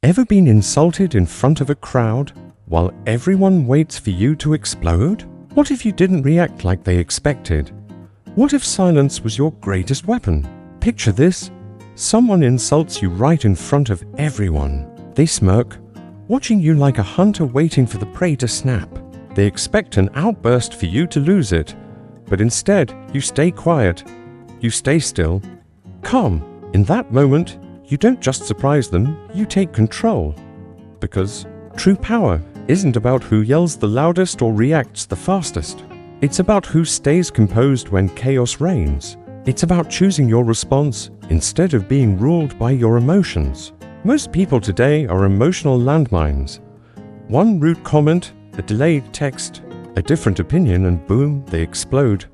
Ever been insulted in front of a crowd while everyone waits for you to explode? What if you didn't react like they expected? What if silence was your greatest weapon? Picture this. Someone insults you right in front of everyone. They smirk, watching you like a hunter waiting for the prey to snap. They expect an outburst for you to lose it, but instead you stay quiet. You stay still, calm. In that moment, you don't just surprise them, you take control. Because true power isn't about who yells the loudest or reacts the fastest. It's about who stays composed when chaos reigns. It's about choosing your response instead of being ruled by your emotions. Most people today are emotional landmines. One rude comment, a delayed text, a different opinion, and boom, they explode.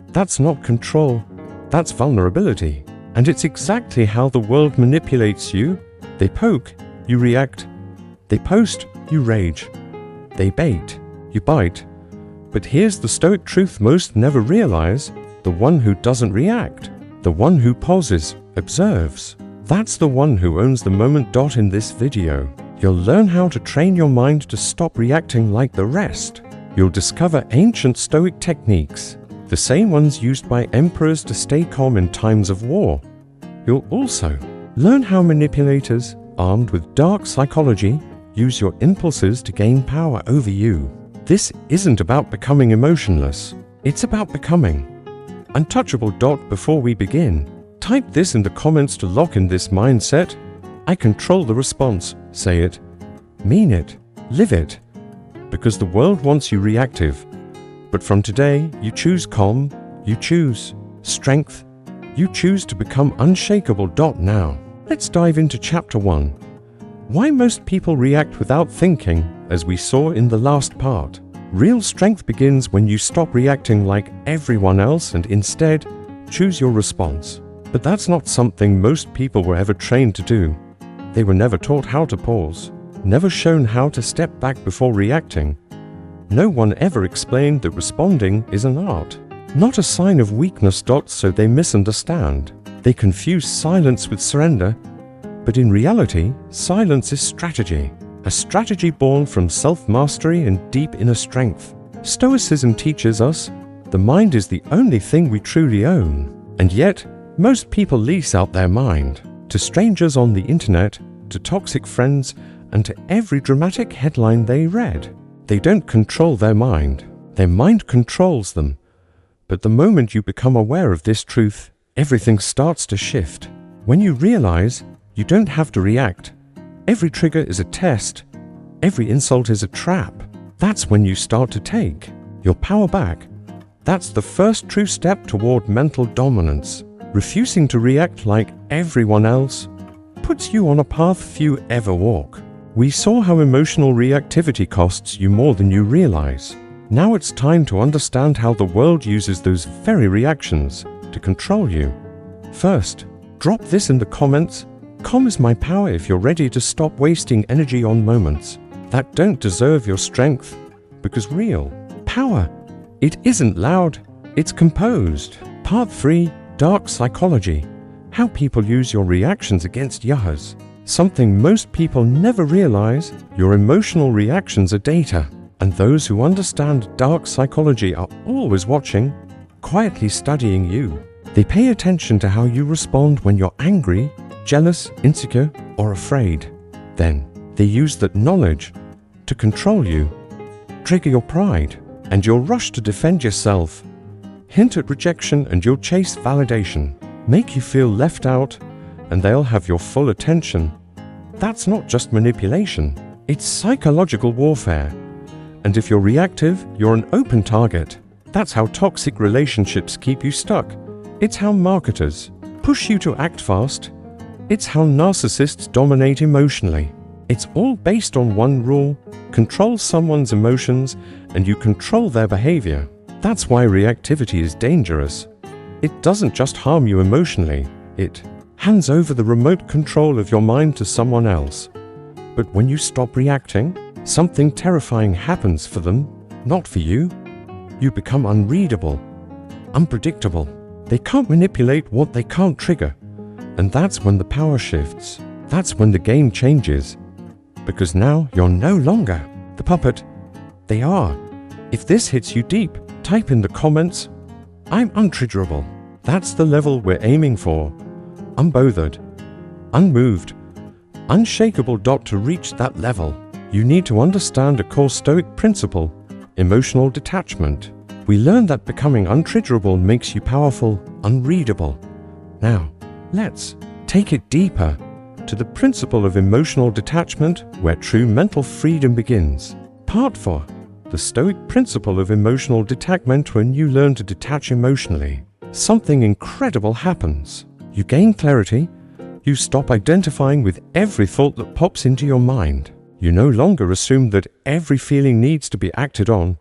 That's not control, that's vulnerability. And it's exactly how the world manipulates you. They poke, you react. They post, you rage. They bait, you bite. But here's the Stoic truth most never realize: the one who doesn't react, the one who pauses, observes, that's the one who owns the moment. In this video, you'll learn how to train your mind to stop reacting like the rest. You'll discover ancient Stoic techniques, the same ones used by emperors to stay calm in times of war. You'll also learn how manipulators, armed with dark psychology, use your impulses to gain power over you. This isn't about becoming emotionless, it's about becoming untouchable. Before we begin, type this in the comments to lock in this mindset. I control the response. Say it, mean it, live it. Because the world wants you reactive. But from today, you choose calm, you choose strength, you choose to become unshakable. Now, let's dive into Chapter 1. Why most people react without thinking, as we saw in the last part. Real strength begins when you stop reacting like everyone else and instead choose your response. But that's not something most people were ever trained to do. They were never taught how to pause, never shown how to step back before reacting. No one ever explained that responding is an art, not a sign of weakness. So they misunderstand. They confuse silence with surrender. But in reality, silence is strategy. A strategy born from self-mastery and deep inner strength. Stoicism teaches us the mind is the only thing we truly own. And yet, most people lease out their mind to strangers on the internet, to toxic friends, and to every dramatic headline they read. They don't control their mind controls them. But the moment you become aware of this truth, everything starts to shift. When you realize you don't have to react, every trigger is a test, every insult is a trap, that's when you start to take your power back. That's the first true step toward mental dominance. Refusing to react like everyone else puts you on a path few ever walk. We saw how emotional reactivity costs you more than you realize. Now it's time to understand how the world uses those very reactions to control you. First, drop this in the comments. Calm is my power if you're ready to stop wasting energy on moments that don't deserve your strength. Because real power, it isn't loud, it's composed. Part 3, Dark Psychology. How people use your reactions against others. Something most people never realize: your emotional reactions are data. And those who understand dark psychology are always watching, quietly studying you. They pay attention to how you respond when you're angry, jealous, insecure, or afraid. Then, they use that knowledge to control you, trigger your pride, and you'll rush to defend yourself, hint at rejection, and you'll chase validation, make you feel left out, and they'll have your full attention. That's not just manipulation, it's psychological warfare. And if you're reactive, you're an open target. That's how toxic relationships keep you stuck. It's how marketers push you to act fast. It's how narcissists dominate emotionally. It's all based on one rule: control someone's emotions and you control their behavior. That's why reactivity is dangerous. It doesn't just harm you emotionally, it hands over the remote control of your mind to someone else. But when you stop reacting, something terrifying happens for them, not for you. You become unreadable, unpredictable. They can't manipulate what they can't trigger. And that's when the power shifts. That's when the game changes. because now you're no longer the puppet. They are. If this hits you deep, type in the comments, "I'm untriggerable." That's the level we're aiming for. Unbothered, unmoved, unshakable. To reach that level, you need to understand a core Stoic principle, emotional detachment. We learned that becoming untriggerable makes you powerful, unreadable. Now, let's take it deeper to the principle of emotional detachment, where true mental freedom begins. Part 4. The Stoic principle of emotional detachment. When you learn to detach emotionally, something incredible happens. You gain clarity. You stop identifying with every thought that pops into your mind. You no longer assume that every feeling needs to be acted on,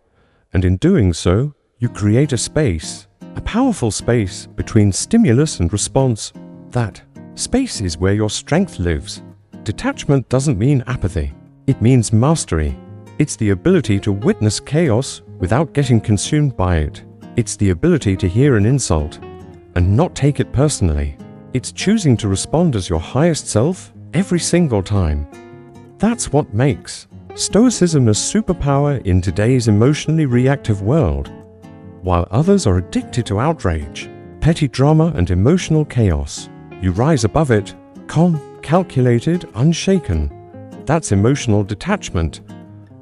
and in doing so, you create a space, a powerful space between stimulus and response. That space is where your strength lives. Detachment doesn't mean apathy. It means mastery. It's the ability to witness chaos without getting consumed by it. It's the ability to hear an insult and not take it personally. It's choosing to respond as your highest self every single time. That's what makes Stoicism a superpower in today's emotionally reactive world. While others are addicted to outrage, petty drama, and emotional chaos, you rise above it, calm, calculated, unshaken. That's emotional detachment.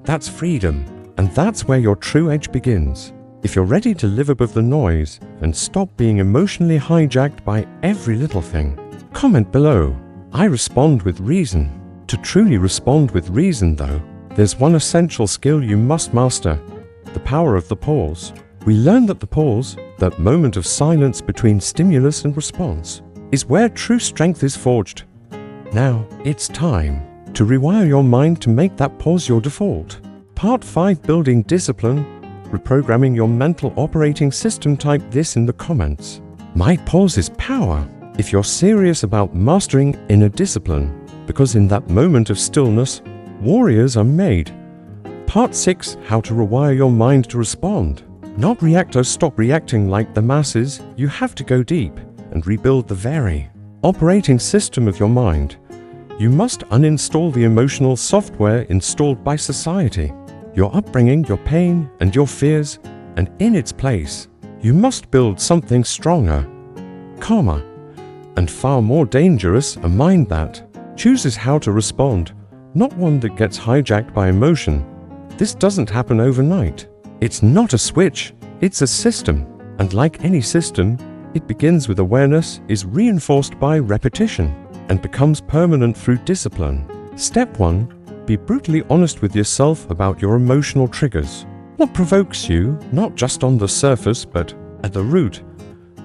That's freedom. And that's where your true edge begins. If you're ready to live above the noise and stop being emotionally hijacked by every little thing, comment below. I respond with reason. To truly respond with reason, though, there's one essential skill you must master: the power of the pause. We learn that the pause, that moment of silence between stimulus and response, is where true strength is forged. Now, it's time to rewire your mind to make that pause your default. Part 5. Building discipline. Reprogramming your mental operating system. Type this in the comments. My pause is power. If you're serious about mastering inner discipline, because in that moment of stillness, warriors are made. Part 6. How to rewire your mind to respond. Not react or stop reacting like the masses. You have to go deep and rebuild the very operating system of your mind. You must uninstall the emotional software installed by society, your upbringing, your pain, and your fears, and in its place, you must build something stronger, calmer, and far more dangerous, a mind that chooses how to respond, not one that gets hijacked by emotion. This doesn't happen overnight. It's not a switch, it's a system. And like any system, it begins with awareness, is reinforced by repetition, and becomes permanent through discipline. Step 1. Be brutally honest with yourself about your emotional triggers. What provokes you, not just on the surface, but at the root?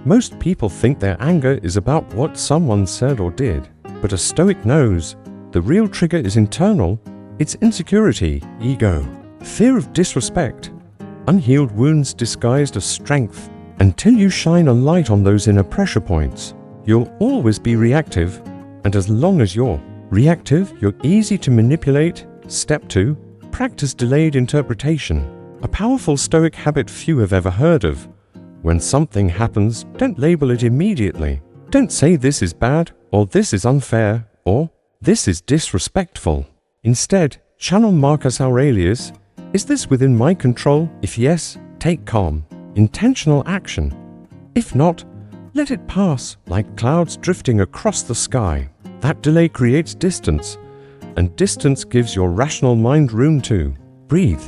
Most people think their anger is about what someone said or did, but a Stoic knows the real trigger is internal. It's insecurity, ego, fear of disrespect, unhealed wounds disguised as strength. Until you shine a light on those inner pressure points, you'll always be reactive, and as long as you're reactive, you're easy to manipulate. Step 2. Practice delayed interpretation. A powerful Stoic habit few have ever heard of. When something happens, don't label it immediately. Don't say this is bad, or this is unfair, or this is disrespectful. Instead, channel Marcus Aurelius. Is this within my control? If yes, take calm, intentional action. If not, let it pass like clouds drifting across the sky. That delay creates distance, and distance gives your rational mind room to breathe.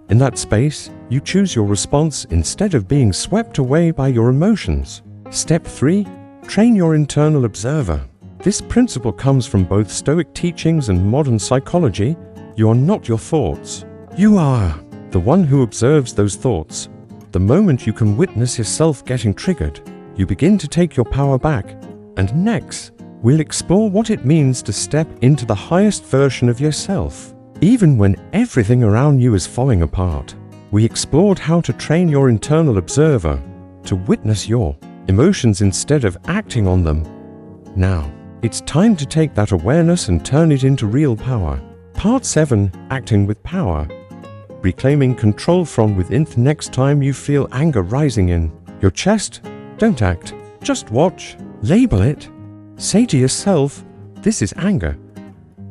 In that space, you choose your response instead of being swept away by your emotions. Step 3. Train your internal observer. This principle comes from both Stoic teachings and modern psychology. You are not your thoughts. You are the one who observes those thoughts. The moment you can witness yourself getting triggered, you begin to take your power back. And next, we'll explore what it means to step into the highest version of yourself. Even when everything around you is falling apart, we explored how to train your internal observer to witness your emotions instead of acting on them. Now, it's time to take that awareness and turn it into real power. Part 7. Acting with power. Reclaiming control from within. Next time you feel anger rising in your chest, don't act. Just watch. Label it. Say to yourself, this is anger.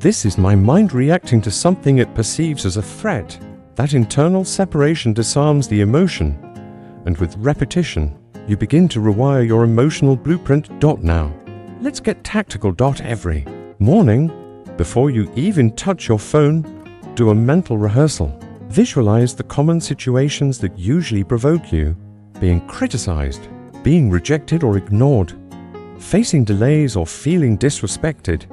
This is my mind reacting to something it perceives as a threat. That internal separation disarms the emotion, and with repetition, you begin to rewire your emotional blueprint. Now, let's get tactical. Every morning, before you even touch your phone, do a mental rehearsal. Visualize the common situations that usually provoke you: being criticized, being rejected or ignored, facing delays or feeling disrespected.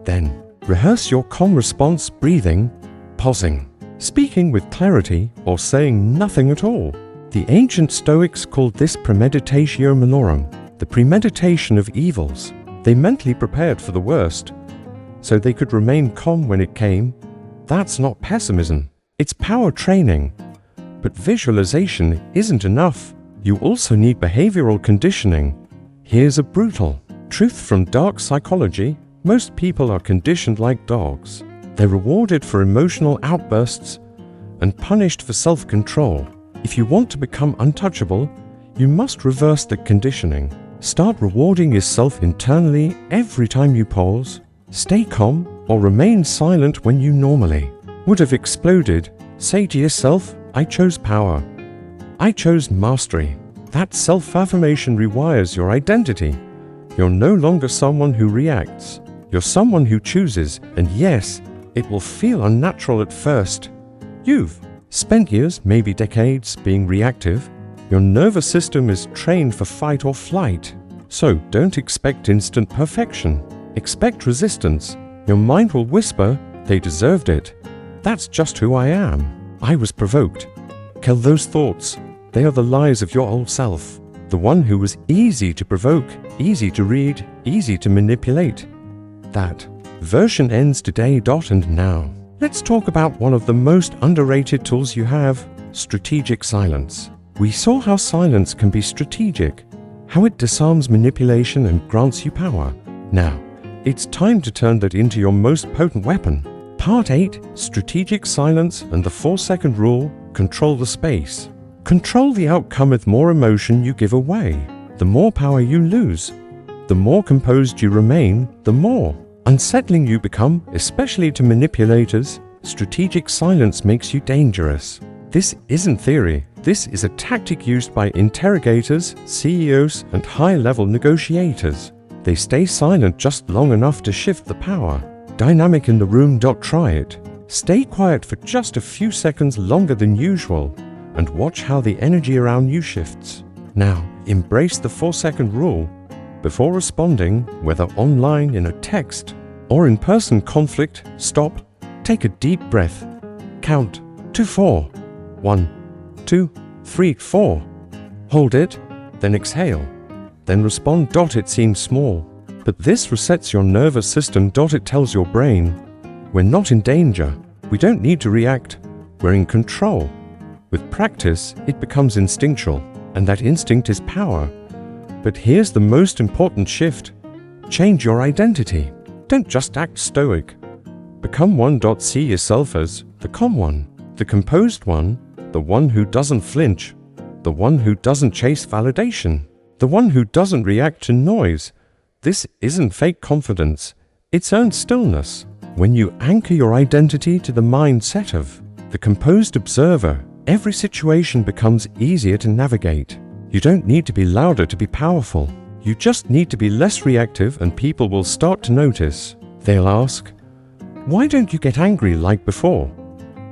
Then, rehearse your calm response, breathing, pausing, speaking with clarity, or saying nothing at all. The ancient Stoics called this premeditatio malorum, the premeditation of evils. They mentally prepared for the worst, so they could remain calm when it came. That's not pessimism, it's power training. But visualization isn't enough. You also need behavioral conditioning. Here's a brutal truth from dark psychology. Most people are conditioned like dogs. They're rewarded for emotional outbursts and punished for self-control. If you want to become untouchable, you must reverse the conditioning. Start rewarding yourself internally every time you pause, stay calm, or remain silent when you normally would have exploded. Say to yourself, I chose power. I chose mastery. That self-affirmation rewires your identity. You're no longer someone who reacts. You're someone who chooses, and yes, it will feel unnatural at first. You've spent years, maybe decades, being reactive. Your nervous system is trained for fight or flight. So don't expect instant perfection. Expect resistance. Your mind will whisper, they deserved it. That's just who I am. I was provoked. Kill those thoughts. They are the lies of your old self. The one who was easy to provoke, easy to read, easy to manipulate. That version ends today. And now, let's talk about one of the most underrated tools you have: strategic silence. We saw how silence can be strategic, how it disarms manipulation and grants you power. Now, it's time to turn that into your most potent weapon. Part 8, Strategic Silence and the 4-second rule: control the space. Control the outcome. With more emotion you give away, the more power you lose. The more composed you remain, the more unsettling you become, especially to manipulators. Strategic silence makes you dangerous. This isn't theory. This is a tactic used by interrogators, CEOs, and high-level negotiators. They stay silent just long enough to shift the power dynamic in the room. Try it. Stay quiet for just a few seconds longer than usual, and watch how the energy around you shifts. Now, embrace the 4-second rule. Before responding, whether online, in a text, or in-person conflict, stop, take a deep breath, count to 4. 1, 2, 3, 4. Hold it, then exhale, then respond. It seems small, but this resets your nervous system. It tells your brain, we're not in danger, we don't need to react, we're in control. With practice, it becomes instinctual, and that instinct is power. But here's the most important shift: change your identity. Don't just act stoic. Become one. See yourself as the calm one, the composed one, the one who doesn't flinch, the one who doesn't chase validation, the one who doesn't react to noise. This isn't fake confidence, it's earned stillness. When you anchor your identity to the mindset of the composed observer, every situation becomes easier to navigate. You don't need to be louder to be powerful. You just need to be less reactive, and people will start to notice. They'll ask, why don't you get angry like before?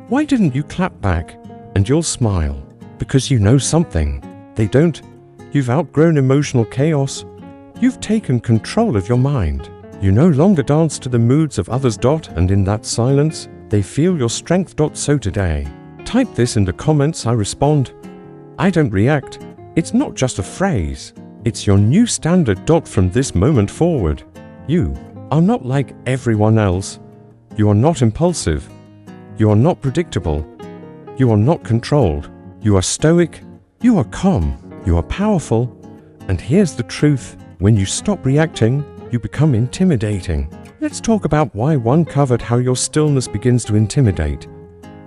Why didn't you clap back? And you'll smile, because you know something they don't. You've outgrown emotional chaos. You've taken control of your mind. You no longer dance to the moods of others. And in that silence, they feel your strength. So today, type this in the comments: I respond. I don't react. It's not just a phrase. It's your new standard. From this moment forward, you are not like everyone else. You are not impulsive. You are not predictable. You are not controlled. You are stoic. You are calm. You are powerful. And here's the truth: when you stop reacting, you become intimidating. Let's talk about why one covered how your stillness begins to intimidate.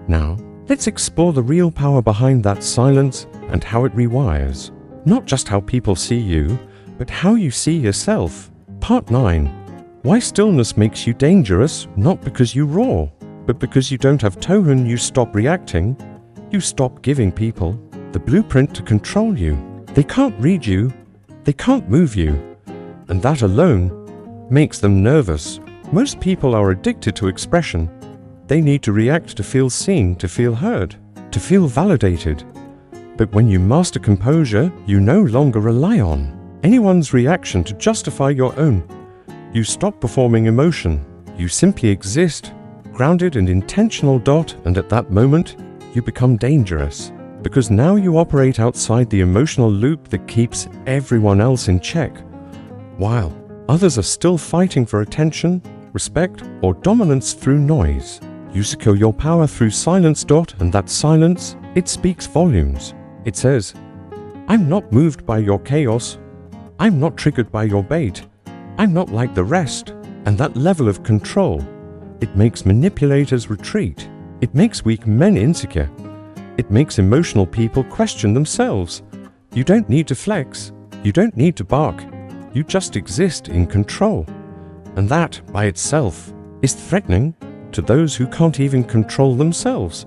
Now, let's explore the real power behind that silence and how it rewires not just how people see you, but how you see yourself. Part 9. Why stillness makes you dangerous, not because you roar, but because you don't have Tohun. You stop reacting. You stop giving people the blueprint to control you. They can't read you. They can't move you. And that alone makes them nervous. Most people are addicted to expression. They need to react to feel seen, to feel heard, to feel validated. But when you master composure, you no longer rely on anyone's reaction to justify your own. You stop performing emotion. You simply exist, grounded and intentional. And at that moment, you become dangerous, because now you operate outside the emotional loop that keeps everyone else in check, while others are still fighting for attention, respect, or dominance through noise. You secure your power through silence. And that silence, it speaks volumes. It says, I'm not moved by your chaos. I'm not triggered by your bait. I'm not like the rest. And that level of control, it makes manipulators retreat. It makes weak men insecure. It makes emotional people question themselves. You don't need to flex. You don't need to bark. You just exist in control. And that, by itself, is threatening to those who can't even control themselves.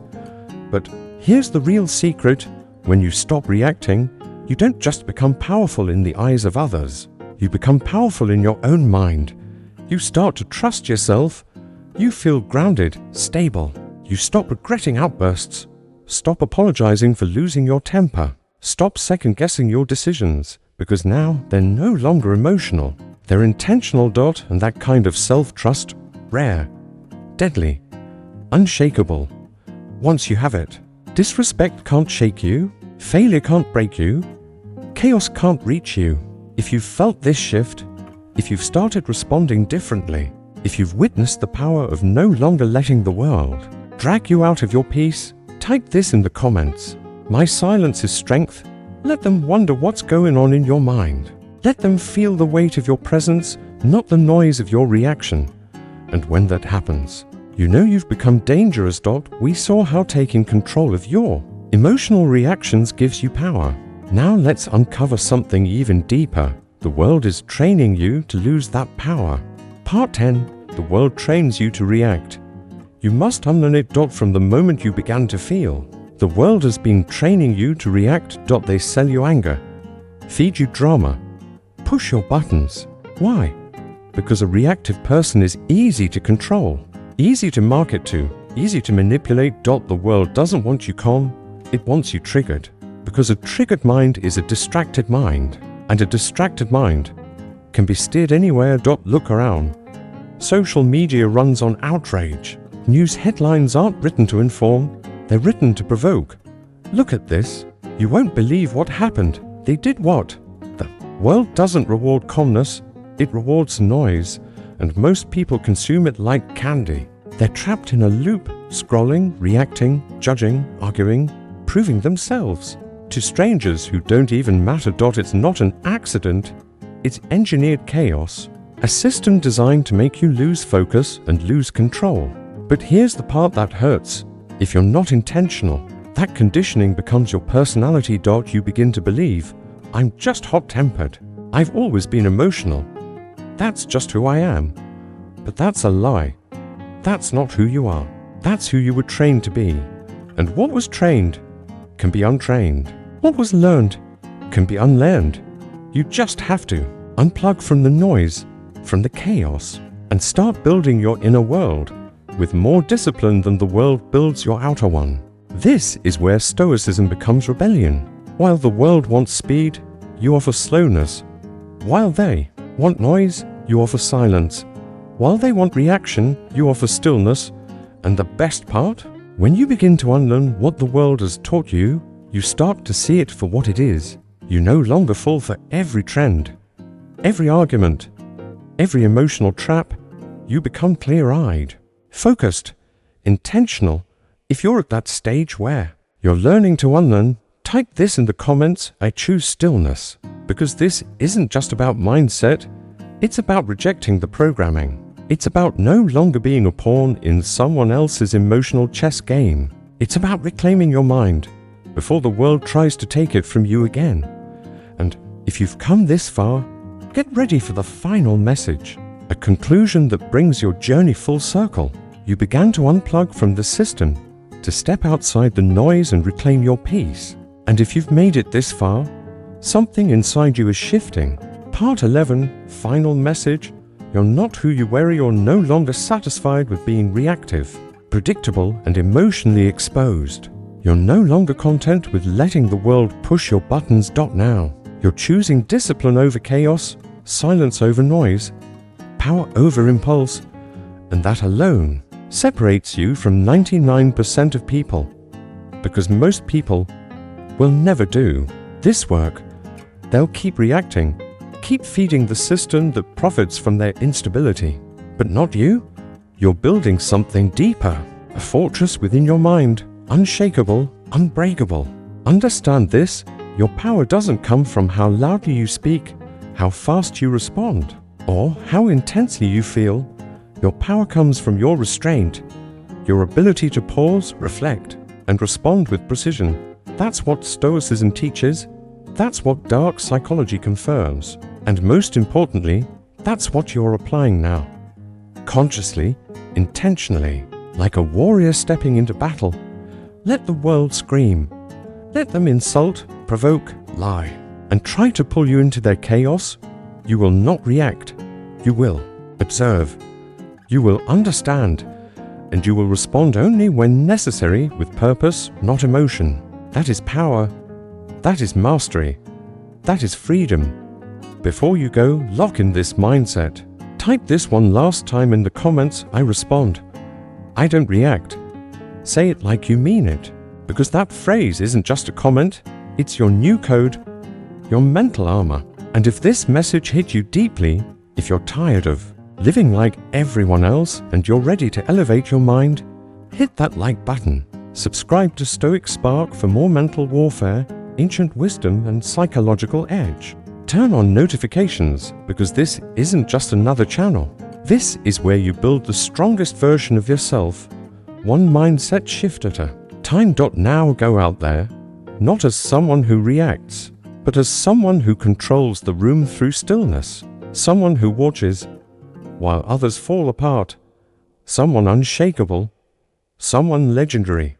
But here's the real secret. When you stop reacting, you don't just become powerful in the eyes of others. You become powerful in your own mind. You start to trust yourself. You feel grounded, stable. You stop regretting outbursts. Stop apologizing for losing your temper. Stop second-guessing your decisions, because now they're no longer emotional. They're intentional. And that kind of self-trust, rare, deadly, unshakable. Once you have it, disrespect can't shake you. Failure can't break you. Chaos can't reach you. If you've felt this shift, if you've started responding differently, if you've witnessed the power of no longer letting the world drag you out of your peace, type this in the comments. My silence is strength. Let them wonder what's going on in your mind. Let them feel the weight of your presence, not the noise of your reaction. And when that happens, you know you've become dangerous. We saw how taking control of your emotional reactions gives you power. Now let's uncover something even deeper. The world is training you to lose that power. Part 10. The world trains you to react. You must unlearn it. From the moment you began to feel, the world has been training you to react. They sell you anger, feed you drama, push your buttons. Why? Because a reactive person is easy to control, easy to market to, easy to manipulate. The world doesn't want you calm, it wants you triggered. Because a triggered mind is a distracted mind, and a distracted mind can be steered anywhere. Look around. Social media runs on outrage. News headlines aren't written to inform, they're written to provoke. Look at this. You won't believe what happened. They did what? The world doesn't reward calmness, it rewards noise, and most people consume it like candy. They're trapped in a loop, scrolling, reacting, judging, arguing, proving themselves to strangers who don't even matter. It's not an accident, it's engineered chaos, a system designed to make you lose focus and lose control. But here's the part that hurts. If you're not intentional, that conditioning becomes your personality. You begin to believe, I'm just hot-tempered. I've always been emotional. That's just who I am. But that's a lie. That's not who you are. That's who you were trained to be. And what was trained can be untrained. What was learned can be unlearned. You just have to unplug from the noise, from the chaos, and start building your inner world with more discipline than the world builds your outer one. This is where Stoicism becomes rebellion. While the world wants speed, you offer slowness. While they want noise, you offer silence. While they want reaction, you offer stillness. And the best part? When you begin to unlearn what the world has taught you, you start to see it for what it is. You no longer fall for every trend, every argument, every emotional trap. You become clear-eyed, focused, intentional. If you're at that stage where you're learning to unlearn, type this in the comments. I choose stillness. Because this isn't just about mindset, it's about rejecting the programming. It's about no longer being a pawn in someone else's emotional chess game. It's about reclaiming your mind before the world tries to take it from you again. And if you've come this far, get ready for the final message. a conclusion that brings your journey full circle. You began to unplug from the system, to step outside the noise and reclaim your peace. And if you've made it this far, something inside you is shifting. Part 11, final message. You're not who you were. You're no longer satisfied with being reactive, predictable, and emotionally exposed. You're no longer content with letting the world push your buttons. Now, you're choosing discipline over chaos, silence over noise, power over impulse, and that alone separates you from 99% of people, because most people will never do this work. They'll keep reacting, keep feeding the system that profits from their instability. But not you. You're building something deeper, a fortress within your mind, unshakable, unbreakable. Understand this: your power doesn't come from how loudly you speak, how fast you respond, or how intensely you feel. Your power comes from your restraint, your ability to pause, reflect, and respond with precision. That's what Stoicism teaches. That's what dark psychology confirms. And most importantly, that's what you're applying now. Consciously, intentionally, like a warrior stepping into battle. Let the world scream. Let them insult, provoke, lie, and try to pull you into their chaos. You will not react. You will observe. You will understand. And you will respond only when necessary, with purpose, not emotion. That is power. That is mastery. That is freedom. Before you go, lock in this mindset. Type this one last time in the comments. I respond. I don't react. Say it like you mean it. Because that phrase isn't just a comment. It's your new code, your mental armor. And if this message hit you deeply, if you're tired of living like everyone else and you're ready to elevate your mind, hit that like button. Subscribe to Stoic Spark for more mental warfare, ancient wisdom, and psychological edge. Turn on notifications, because this isn't just another channel. This is where you build the strongest version of yourself, one mindset shift at a time. Now go out there, not as someone who reacts, but as someone who controls the room through stillness, someone who watches while others fall apart, someone unshakable, someone legendary.